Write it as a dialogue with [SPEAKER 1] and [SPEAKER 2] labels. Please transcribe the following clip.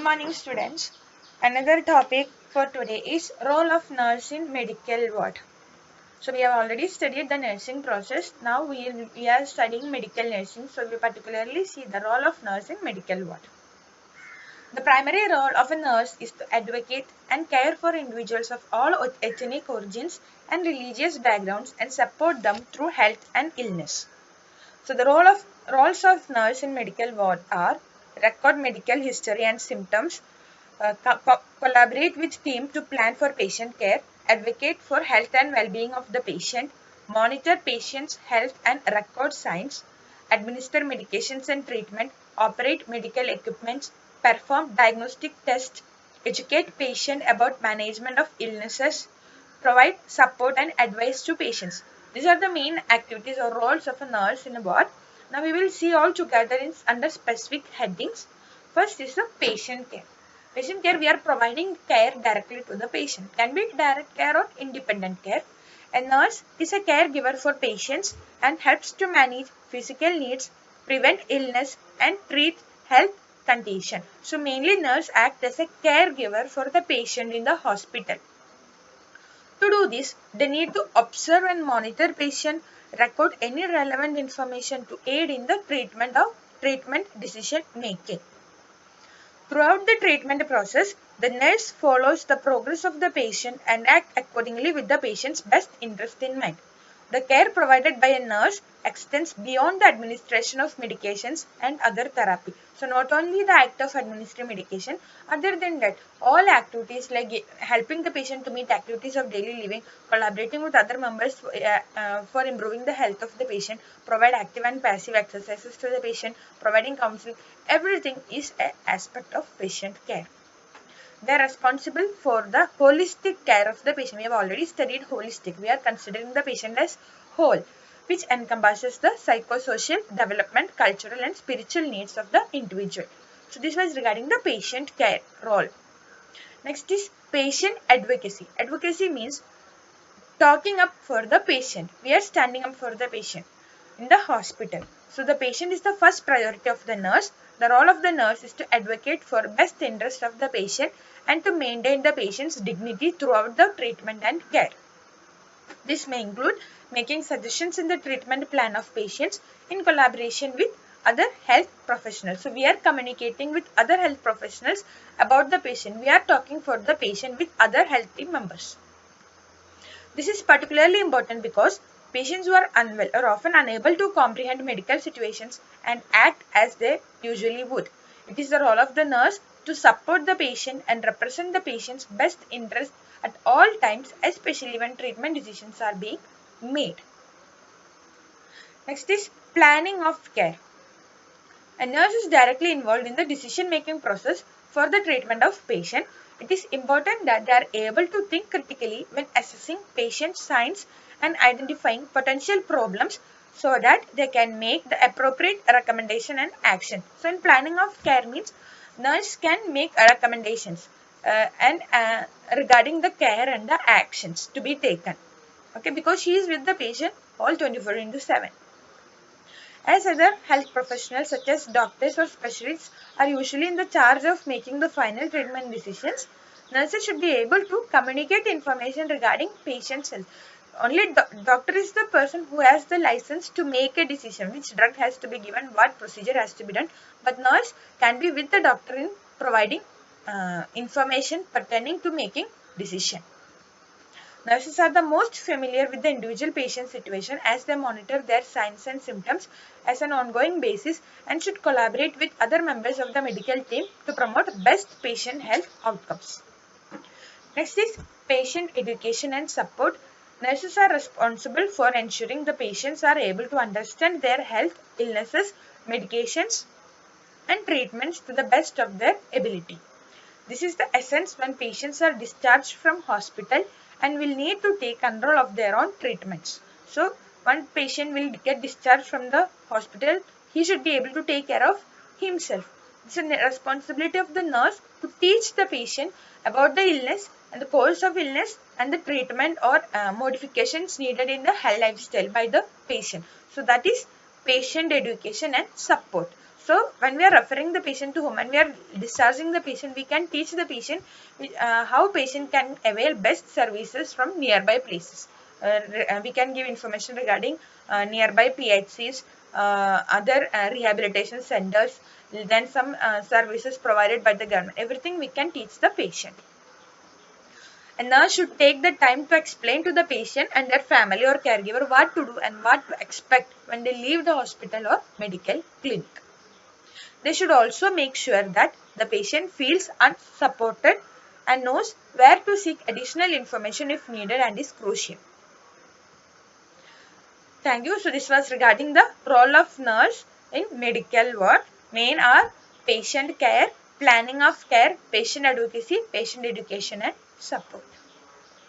[SPEAKER 1] morning, students. Another topic for today is role of nurse in medical ward. So we have already studied the nursing process. Now we are studying medical nursing. So we particularly see the role of nurse in medical ward. The primary role of a nurse is to advocate and care for individuals of all ethnic origins and religious backgrounds and support them through health and illness. So the roles of nurse in medical ward are record medical history and symptoms, collaborate with team to plan for patient care, advocate for health and well-being of the patient, monitor patient's health and record signs, administer medications and treatment, operate medical equipment, perform diagnostic tests, educate patient about management of illnesses, provide support and advice to patients. These are the main activities or roles of a nurse in a ward. Now we will see all together under specific headings. First is the patient care. Patient care, we are providing care directly to the patient. Can be direct care or independent care. A nurse is a caregiver for patients and helps to manage physical needs, prevent illness and treat health condition. So mainly nurse act as a caregiver for the patient in the hospital. To do this, they need to observe and monitor patient, record any relevant information to aid in the treatment decision making. Throughout the treatment process, the nurse follows the progress of the patient and acts accordingly with the patient's best interest in mind. The care provided by a nurse extends beyond the administration of medications and other therapy. So not only the act of administering medication, other than that, all activities like helping the patient to meet activities of daily living, collaborating with other members for improving the health of the patient, provide active and passive exercises to the patient, providing counseling, everything is an aspect of patient care. They are responsible for the holistic care of the patient. We have already studied holistic. We are considering the patient as whole, which encompasses the psychosocial, development, cultural and spiritual needs of the individual. So this was regarding the patient care role. Next is patient advocacy. Advocacy means talking up for the patient. We are standing up for the patient in the hospital. So the patient is the first priority of the nurse. The role of the nurse is to advocate for best interest of the patient and to maintain the patient's dignity throughout the treatment and care. This may include making suggestions in the treatment plan of patients in collaboration with other health professionals. So we are communicating with other health professionals about the patient. We are talking for the patient with other health team members. This is particularly important because patients who are unwell are often unable to comprehend medical situations and act as they usually would. It is the role of the nurse to support the patient and represent the patient's best interest at all times, especially when treatment decisions are being made. Next is planning of care. A nurse is directly involved in the decision-making process for the treatment of patient. It is important that they are able to think critically when assessing patient signs and identifying potential problems so that they can make the appropriate recommendation and action. So in planning of care means nurse can make recommendations regarding the care and the actions to be taken. Okay, because she is with the patient all 24/7. As other health professionals such as doctors or specialists are usually in the charge of making the final treatment decisions, nurses should be able to communicate information regarding patient's health. Only doctor is the person who has the license to make a decision, which drug has to be given, what procedure has to be done, but nurse can be with the doctor in providing information pertaining to making decision. Nurses are the most familiar with the individual patient situation as they monitor their signs and symptoms as an ongoing basis and should collaborate with other members of the medical team to promote best patient health outcomes. Next is patient education and support. Nurses are responsible for ensuring the patients are able to understand their health, illnesses, medications and treatments to the best of their ability. This is the essence when patients are discharged from hospital and will need to take control of their own treatments. So, one patient will get discharged from the hospital, he should be able to take care of himself. It's a responsibility of the nurse to teach the patient about the illness and the course of illness and the treatment or modifications needed in the health lifestyle by the patient. So, that is patient education and support. So when we are referring the patient to home and we are discharging the patient, we can teach the patient how patient can avail best services from nearby places. We can give information regarding nearby PHCs, other rehabilitation centers, then some services provided by the government. Everything we can teach the patient. A nurse should take the time to explain to the patient and their family or caregiver what to do and what to expect when they leave the hospital or medical clinic. They should also make sure that the patient feels unsupported and knows where to seek additional information if needed and is crucial. Thank you. So this was regarding the role of nurse in medical ward. Main are patient care, planning of care, patient advocacy, patient education and support.